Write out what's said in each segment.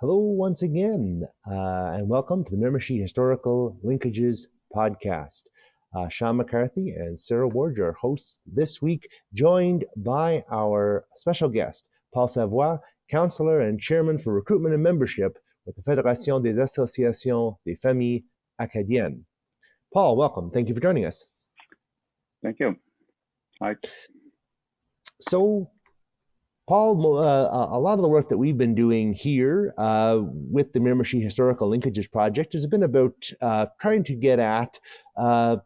Hello once again, and welcome to the Miramichi Historical Linkages podcast. Sean McCarthy and Sarah Ward are hosts this week, joined by our special guest, Paul Savoie, Councillor and Chairman for Recruitment and Membership with the Fédération des Associations des Familles Acadiennes. Paul, welcome. Thank you for joining us. Thank you. Hi. So, Paul, a lot of the work that we've been doing here with the Miramichi Historical Linkages Project has been about trying to get at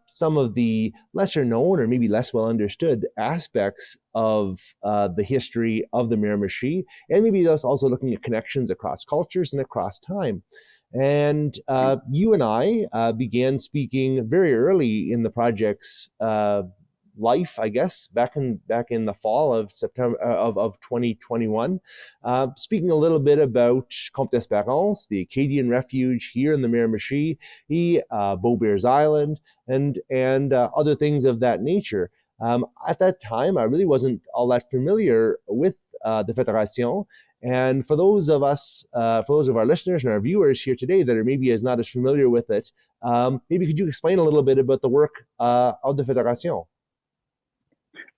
some of the lesser known or maybe less well understood aspects of the history of the Miramichi, and maybe thus also looking at connections across cultures and across time. And you and I began speaking very early in the project's life, I guess, back in the fall of September of 2021, speaking a little bit about Comte d'Espérance, the Acadian refuge here in the Miramichi, Beaubears Island, and other things of that nature. At that time, I really wasn't all that familiar with the Fédération. And for those of us, for those of our listeners and our viewers here today that are maybe not as familiar with it, maybe could you explain a little bit about the work of the Fédération?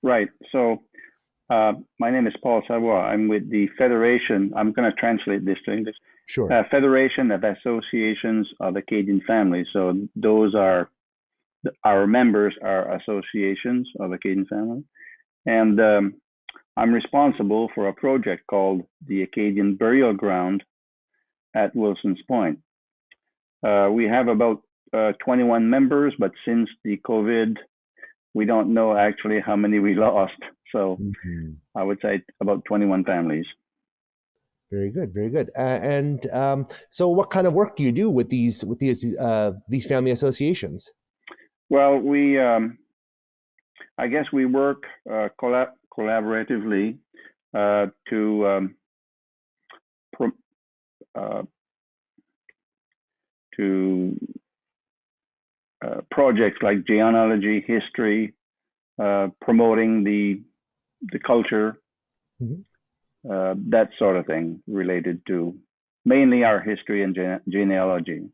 Right. So my name is Paul Savoie. I'm with the Federation. I'm going to translate this to English. Sure. Federation of Associations of Acadian Families. So those are our members are associations of Acadian families. And I'm responsible for a project called the Acadian Burial Ground at Wilson's Point. We have about 21 members, but since the COVID, we don't know actually how many we lost. So I would say about 21 families. Very good, very good. And so what kind of work do you do with these family associations? Well, we I guess we work collaboratively to projects like genealogy, history, promoting the culture, that sort of thing related to mainly our history and genealogy.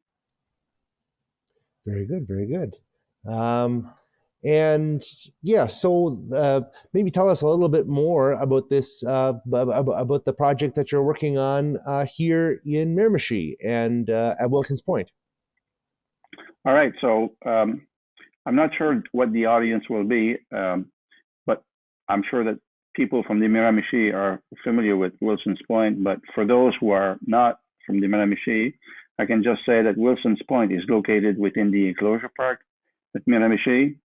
Very good, very good. And yeah, so maybe tell us a little bit more about this, about the project that you're working on here in Miramichi and at Wilson's Point. All right, so I'm not sure what the audience will be, but I'm sure that people from the Miramichi are familiar with Wilson's Point. But for those who are not from the Miramichi, I can just say that Wilson's Point is located within the enclosure park at Miramichi.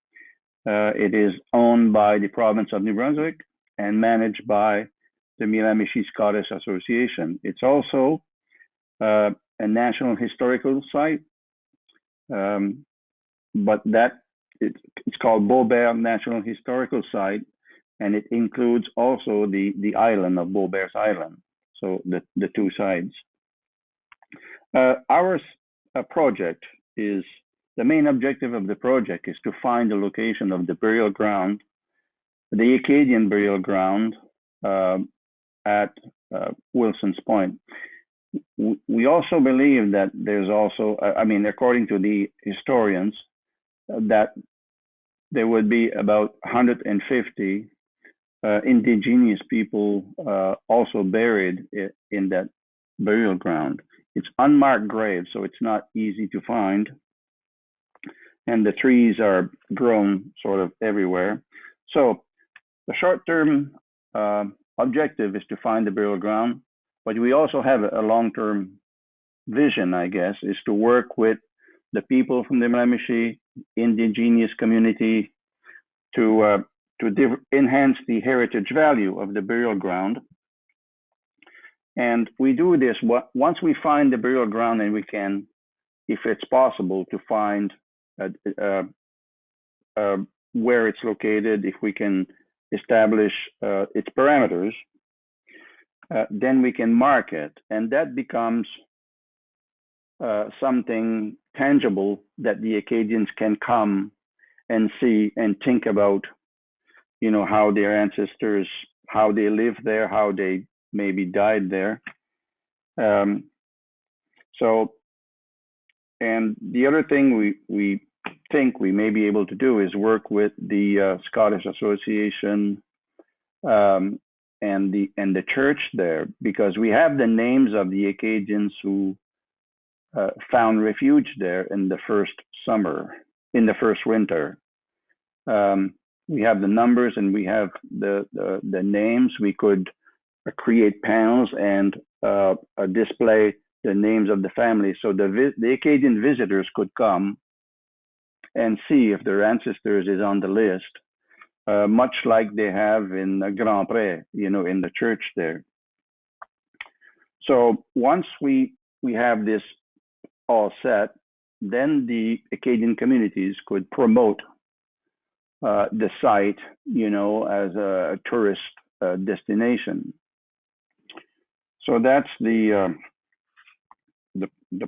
It is owned by the province of New Brunswick and managed by the Miramichi Scottish Association. It's also a national historical site, but it's called Beaubears National Historical Site, and it includes also the island of Beaubears Island, so the two sides. Our project is, the main objective of the project is to find the location of the burial ground, the Acadian burial ground at Wilson's Point. We also believe that there's also, I mean, according to the historians, that there would be about 150 indigenous people also buried in that burial ground. It's unmarked graves, so it's not easy to find. And the trees are grown sort of everywhere. So the short-term objective is to find the burial ground, but we also have a long-term vision, I guess, is to work with the people from the Miramichi indigenous community to enhance the heritage value of the burial ground. And we do this once we find the burial ground, and we can, if it's possible, to find where it's located, if we can establish its parameters, then we can mark it, and that becomes something tangible that the Acadians can come and see and think about, you know, how their ancestors, how they lived there, how they maybe died there. So, and the other thing we think we may be able to do is work with the Scottish Association and the church there, because we have the names of the Acadians who found refuge there in the first winter. We have the numbers and we have the names. We could create panels and display the names of the families, so the Acadian visitors could come and see if their ancestors is on the list, much like they have in Grand Pré, in the church there. So once we have this all set, then the Acadian communities could promote the site, as a tourist destination. So that's the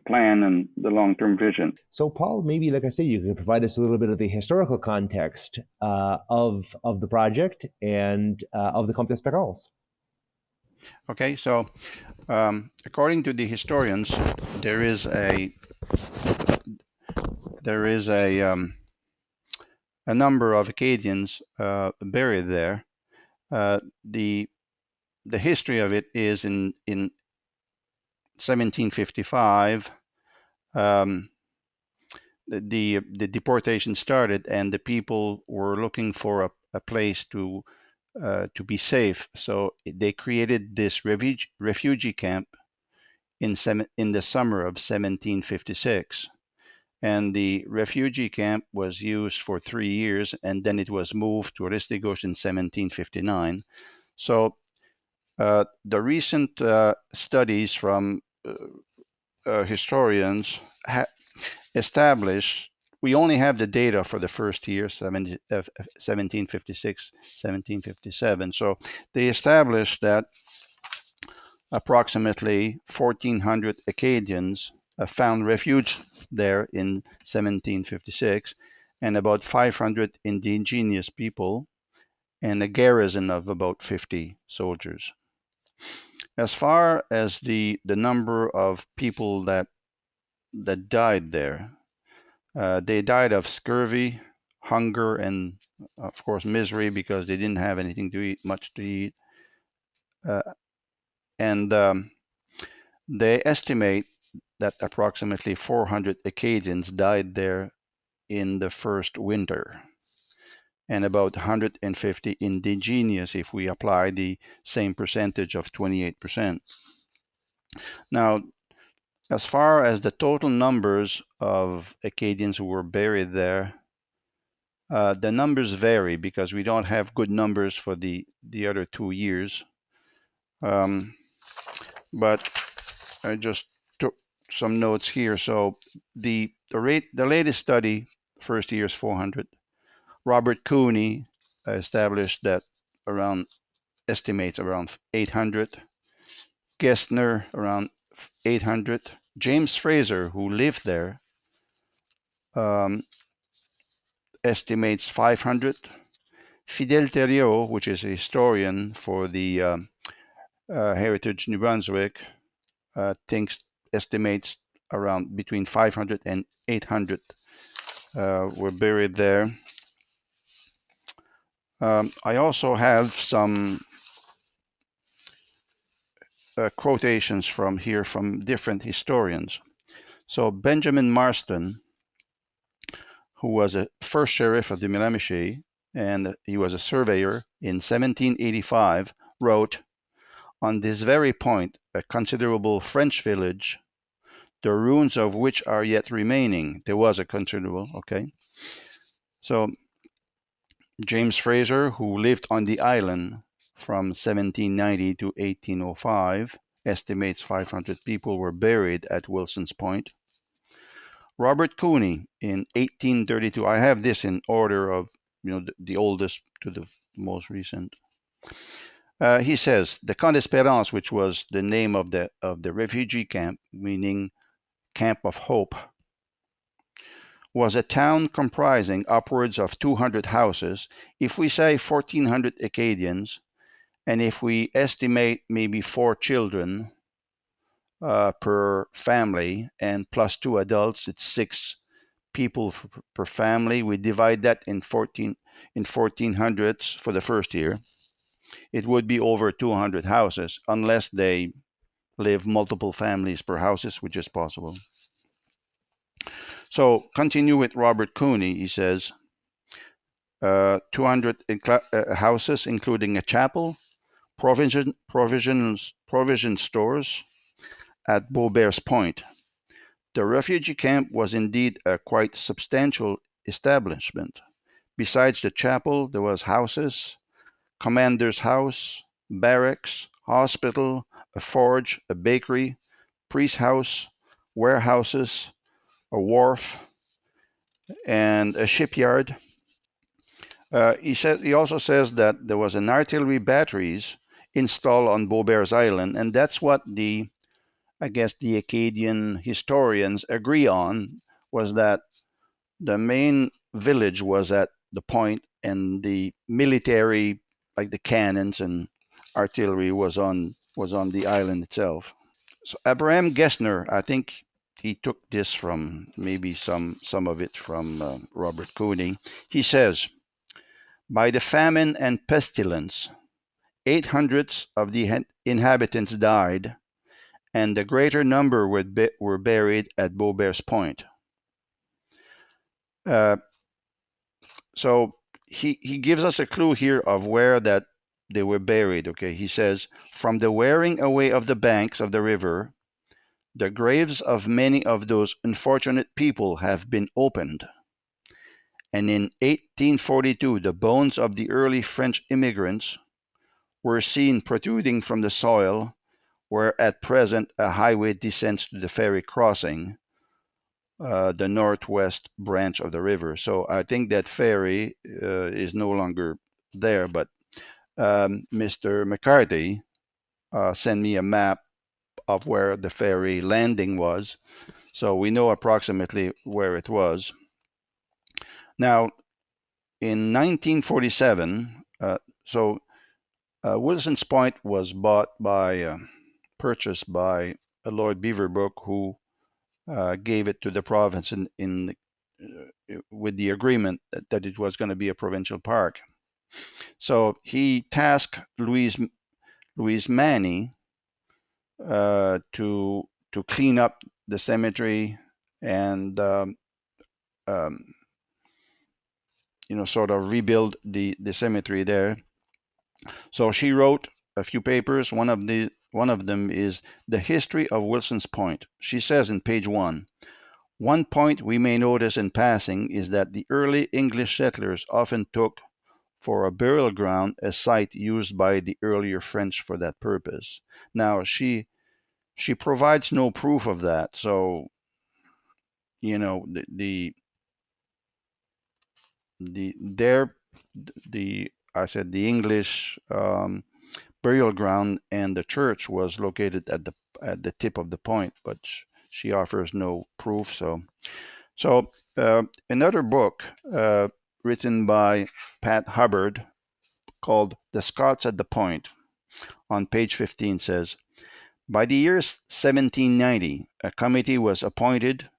plan and the long-term vision. So, Paul, maybe, like I say, you can provide us a little bit of the historical context of the project and of the Comte d'Espérance. Okay, so according to the historians, there is a number of Acadians buried there. The history of it is in 1755. The deportation started, and the people were looking for a place to be safe. So they created this refugee camp in the summer of 1756. And the refugee camp was used for 3 years, and then it was moved to Ristigouche in 1759. So the recent studies from historians establish, we only have the data for the first year, 1756, 1757. So they established that approximately 1,400 Acadians found refuge there in 1756, and about 500 indigenous people, and a garrison of about 50 soldiers. As far as the number of people that died there, they died of scurvy, hunger, and of course misery, because they didn't have anything to eat, much to eat. And they estimate that approximately 400 Acadians died there in the first winter, and about 150 indigenous if we apply the same percentage of 28%. Now, as far as the total numbers of Acadians who were buried there, the numbers vary because we don't have good numbers for the other 2 years. But I just took some notes here. So the latest study, first year is 400. Robert Cooney established that estimates around 800. Gessner around 800. James Fraser, who lived there, estimates 500. Fidel Theriot, which is a historian for the Heritage New Brunswick, estimates around between 500 and 800 were buried there. I also have some quotations from different historians. So Benjamin Marston, who was a first sheriff of the Miramichi, and he was a surveyor in 1785, wrote, "On this very point, a considerable French village, the ruins of which are yet remaining." There was a considerable, okay. So James Fraser, who lived on the island from 1790 to 1805, estimates 500 people were buried at Wilson's Point. Robert Cooney in 1832, I have this in order of the oldest to the most recent. He says the Camp d'Espérance, which was the name of the refugee camp, meaning Camp of Hope, was a town comprising upwards of 200 houses. If we say 1,400 Acadians, and if we estimate maybe 4 children, per family, and plus 2 adults, it's 6 people per family. We divide that in 1400s for the first year. It would be over 200 houses, unless they live multiple families per houses, which is possible. So continue with Robert Cooney. He says 200 houses, including a chapel, provision stores at Beaubear's Point. The refugee camp was indeed a quite substantial establishment. Besides the chapel, there was houses, commander's house, barracks, hospital, a forge, a bakery, priest house, warehouses, a wharf, and a shipyard. He also says that there was an artillery batteries installed on Beaubear's Island, and that's what I guess the Acadian historians agree on, was that the main village was at the point, and the military, like the cannons and artillery, was on the island itself. So Abraham Gessner, I think he took this from maybe some of it from Robert Cooney. He says, by the famine and pestilence, 800 of the inhabitants died, and the greater number were buried at Beaubear's Point. So he gives us a clue here of where that they were buried. Okay, he says, from the wearing away of the banks of the river, the graves of many of those unfortunate people have been opened, and in 1842 the bones of the early French immigrants were seen protruding from the soil where at present a highway descends to the ferry crossing, the northwest branch of the river. So I think that ferry is no longer there, but Mr. McCarthy sent me a map of where the ferry landing was, so we know approximately where it was. Now, in 1947, Wilson's Point was purchased by Lord Beaverbrook, who gave it to the province with the agreement that it was going to be a provincial park. So he tasked Louise Manny to clean up the cemetery and sort of rebuild the cemetery there. So she wrote a few papers. One of them is The History of Wilson's Point. She says in page 1, one point we may notice in passing is that the early English settlers often took for a burial ground a site used by the earlier French for that purpose. Now, she provides no proof of that, so the I said the English burial ground and the church was located at the tip of the point, but she offers no proof. So another book written by Pat Hubbard called The Scots at the Point, on page 15 says, by the year 1790, a committee was appointed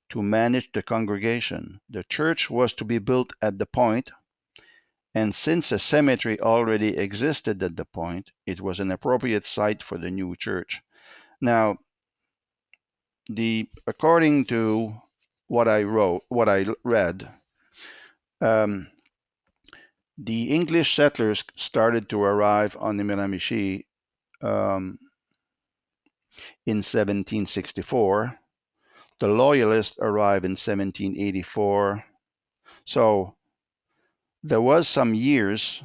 to manage the congregation. The church was to be built at the point, and since a cemetery already existed at the point, it was an appropriate site for the new church. Now, according to what I read, the English settlers started to arrive on the Miramichi in 1764. The Loyalists arrived in 1784. So there was some years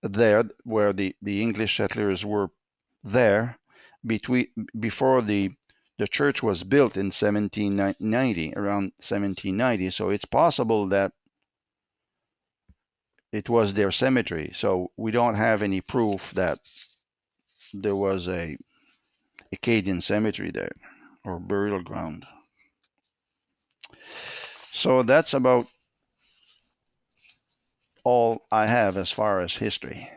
there where the English settlers were there before the church was built in 1790, around 1790. So it's possible that it was their cemetery. So we don't have any proof that there was a Acadian cemetery there or burial ground. So that's about all I have as far as history.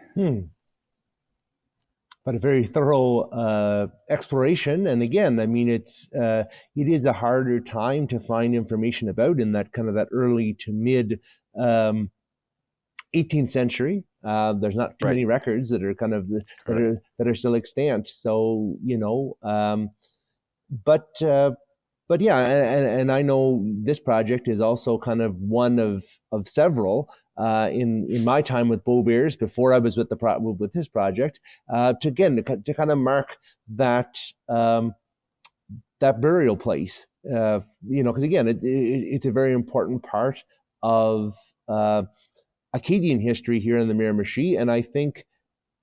but a very thorough exploration. And again, I mean, it is a harder time to find information about in that kind of that early to mid 18th century. There's not too Right. many records that are kind of that are still extant. So but yeah, and I know this project is also kind of one of several in my time with Bow Bears before I was with with this project to kind of mark that that burial place. Because again, it's a very important part of Acadian history here in the Miramichi, and I think,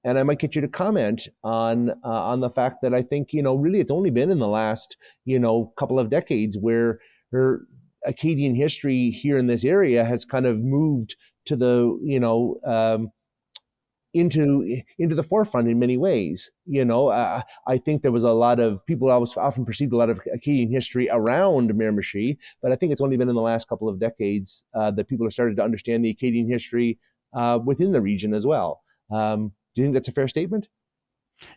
and I might get you to comment on the fact that I think really it's only been in the last couple of decades where Acadian history here in this area has kind of moved to the into the forefront in many ways. I think there was a lot of people always often perceived a lot of Acadian history around Miramichi, but I think it's only been in the last couple of decades that people have started to understand the Acadian history within the region as well. Do you think that's a fair statement?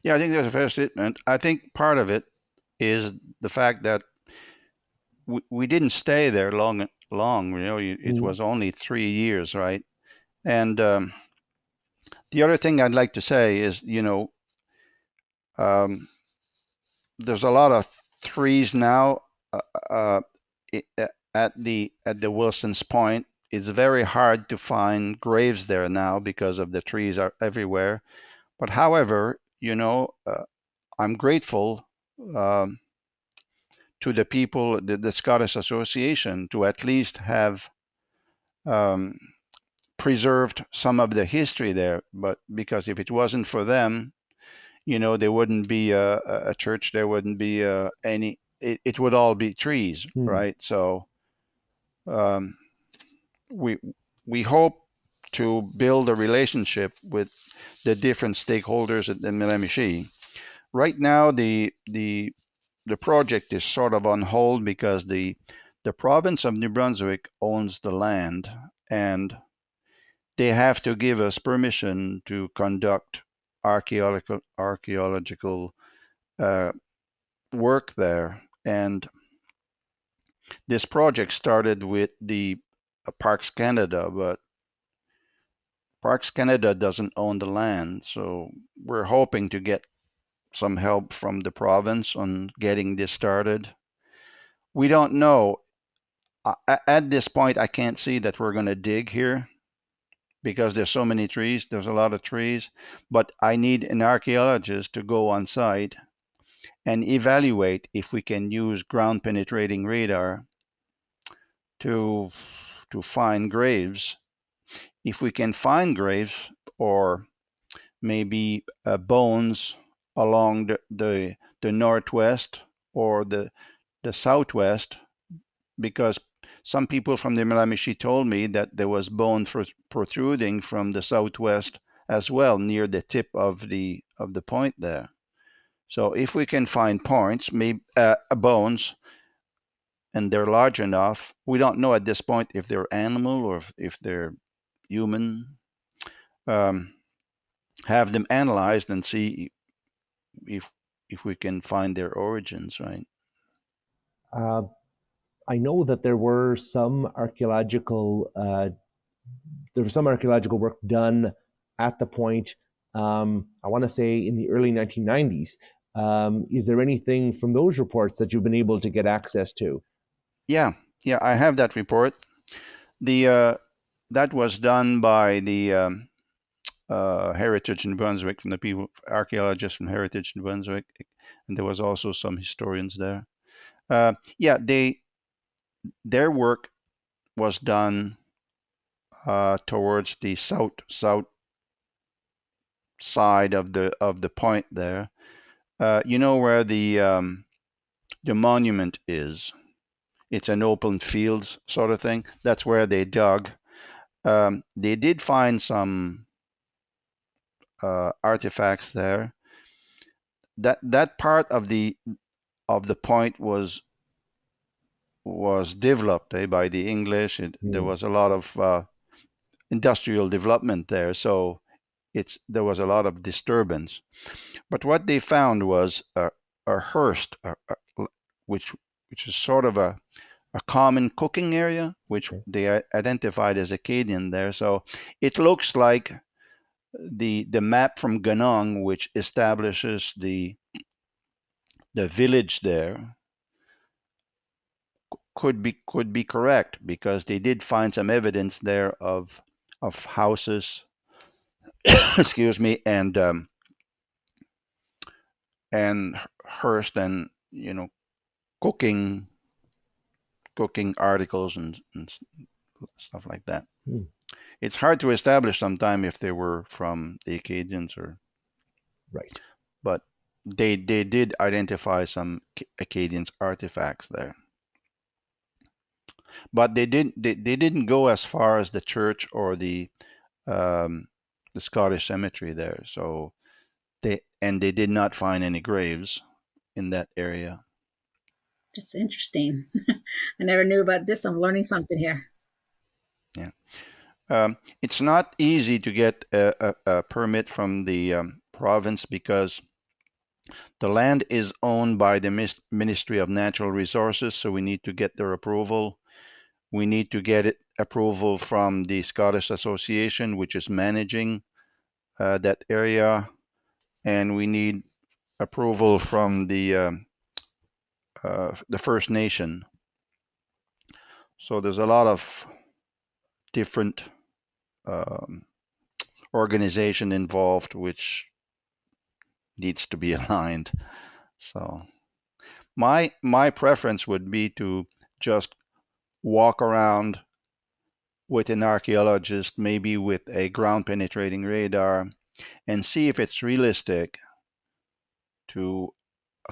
Yeah, I think that's a fair statement. I think part of it is the fact that we didn't stay there long. It was only 3 years, right? And the other thing I'd like to say is, um, there's a lot of trees now uh, at the Wilson's Point. It's very hard to find graves there now because of the trees are everywhere. But however, I'm grateful to the people, the Scottish Association, to at least have um, preserved some of the history there. But because if it wasn't for them, there wouldn't be a church, there wouldn't be any. It would all be trees, right? So um, we we hope to build a relationship with the different stakeholders at the Miramichi. Right now, the project is sort of on hold because the province of New Brunswick owns the land, and they have to give us permission to conduct archaeological work there. And this project started with the Parks Canada, but Parks Canada doesn't own the land, so we're hoping to get some help from the province on getting this started. We don't know. At this point, I can't see that we're going to dig here because there's so many trees. There's a lot of trees, but I need an archaeologist to go on site and evaluate if we can use ground penetrating radar to find graves. If we can find graves or maybe bones along the northwest or the southwest, because some people from the Miramichi told me that there was bone protruding from the southwest as well, near the tip of the point there. So if we can find points, maybe bones, and they're large enough, we don't know at this point if they're animal or if they're human. Have them analyzed and see if we can find their origins, right? Uh, I know that there was some archaeological work done at the point. I want to say in the early 1990s. Is there anything from those reports that you've been able to get access to? Yeah, I have that report. The that was done by the Heritage New Brunswick, from the people, archaeologists from Heritage New Brunswick, and there was also some historians there. Yeah, their work was done towards the south side of the point there. You know where the monument is? It's an open field sort of thing. That's where they dug. They did find some artifacts there. That part of the point was developed by the English. There was a lot of industrial development there, so there was a lot of disturbance. But what they found was a hearst, which is sort of a common cooking area, which they identified as Acadian there. So it looks like the map from Ganong, which establishes the village there, could be correct, because they did find some evidence there of houses, excuse me, and hearst, and cooking articles and stuff like that. It's hard to establish sometime if they were from the Acadians or right. But they did identify some Acadians artifacts there. But they didn't go as far as the church or the Scottish cemetery there. So they did not find any graves in that area. That's interesting. I never knew about this. I'm learning something here. Yeah. It's not easy to get a permit from the province, because the land is owned by the Ministry of Natural Resources, so we need to get their approval. We need to get approval from the Scottish Association, which is managing that area, and we need approval from the First Nation. So there's a lot of different organization involved, which needs to be aligned. So my preference would be to just walk around with an archaeologist, maybe with a ground penetrating radar, and see if it's realistic to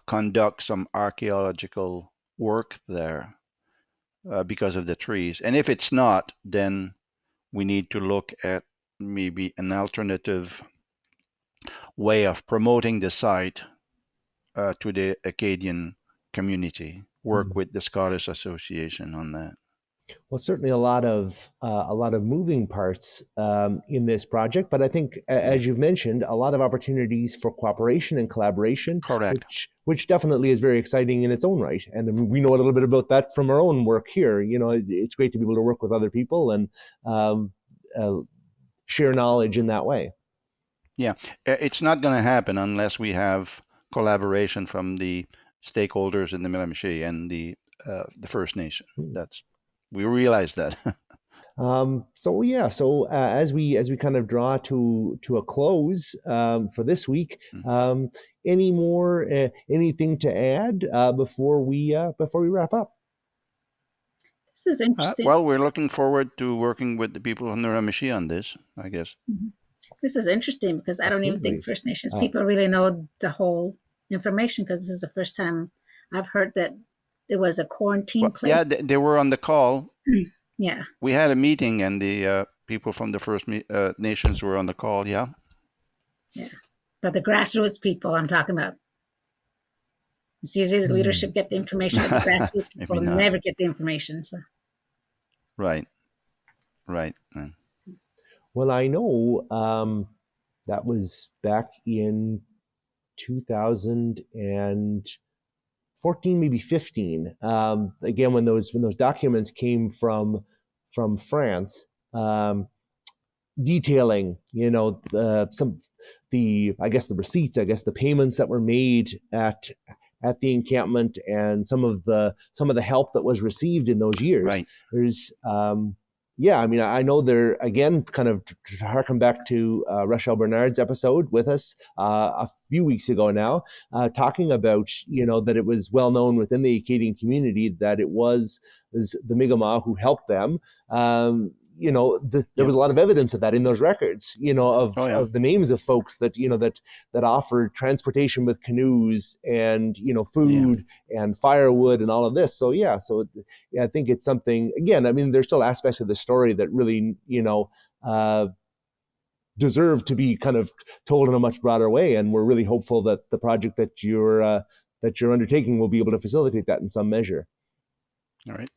conduct some archaeological work there because of the trees. And if it's not, then we need to look at maybe an alternative way of promoting the site to the Acadian community. Work with the Scottish Association on that. Well, certainly a lot of moving parts in this project, but I think, as you've mentioned, a lot of opportunities for cooperation and collaboration. Correct. Which definitely is very exciting in its own right. And we know a little bit about that from our own work here. It's great to be able to work with other people and share knowledge in that way. Yeah, it's not going to happen unless we have collaboration from the stakeholders in the Miramichi and the First Nation. We realize that. So as we kind of draw to a close for this week, anything to add before we wrap up? This is interesting. Well, we're looking forward to working with the people of Miramichi on this, I guess. Mm-hmm. This is interesting because I don't even think First Nations people really know the whole information, because this is the first time I've heard that it was a quarantine place. Yeah, they were on the call. Yeah. We had a meeting, and the people from the First Nations were on the call, yeah. Yeah. But the grassroots people I'm talking about. It's usually the leadership get the information, but the grassroots people never get the information. So. Right. Well, I know that was back in 2014, maybe 15. Again, when those documents came from France, detailing, the receipts, the payments that were made at the encampment, and some of the help that was received in those years. Right. There's I know there, again, kind of to harken back to Rochelle Bernard's episode with us a few weeks ago now, talking about, that it was well known within the Acadian community that it was the Mi'kmaq who helped them. There was a lot of evidence of that in those records, of the names of folks that, that offered transportation with canoes and, food and firewood and all of this. So, I think it's something, again, I mean, there's still aspects of the story that really, deserve to be kind of told in a much broader way. And we're really hopeful that the project that you're undertaking will be able to facilitate that in some measure. All right.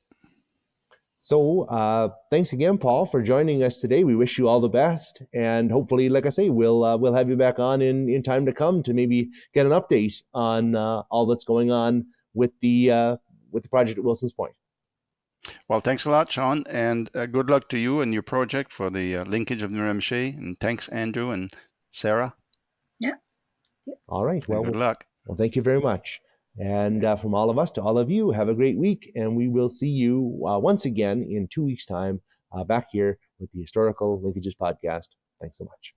So thanks again, Paul, for joining us today. We wish you all the best, and hopefully, like I say, we'll have you back on in time to come to maybe get an update on all that's going on with the project at Wilson's Point. Well, thanks a lot, Sean, and good luck to you and your project for the linkage of Miramichi. And thanks, Andrew and Sarah. Yeah. All right. Well, good luck. Well, thank you very much. And from all of us to all of you, have a great week. And we will see you once again in 2 weeks' time back here with the Historical Linkages Podcast. Thanks so much.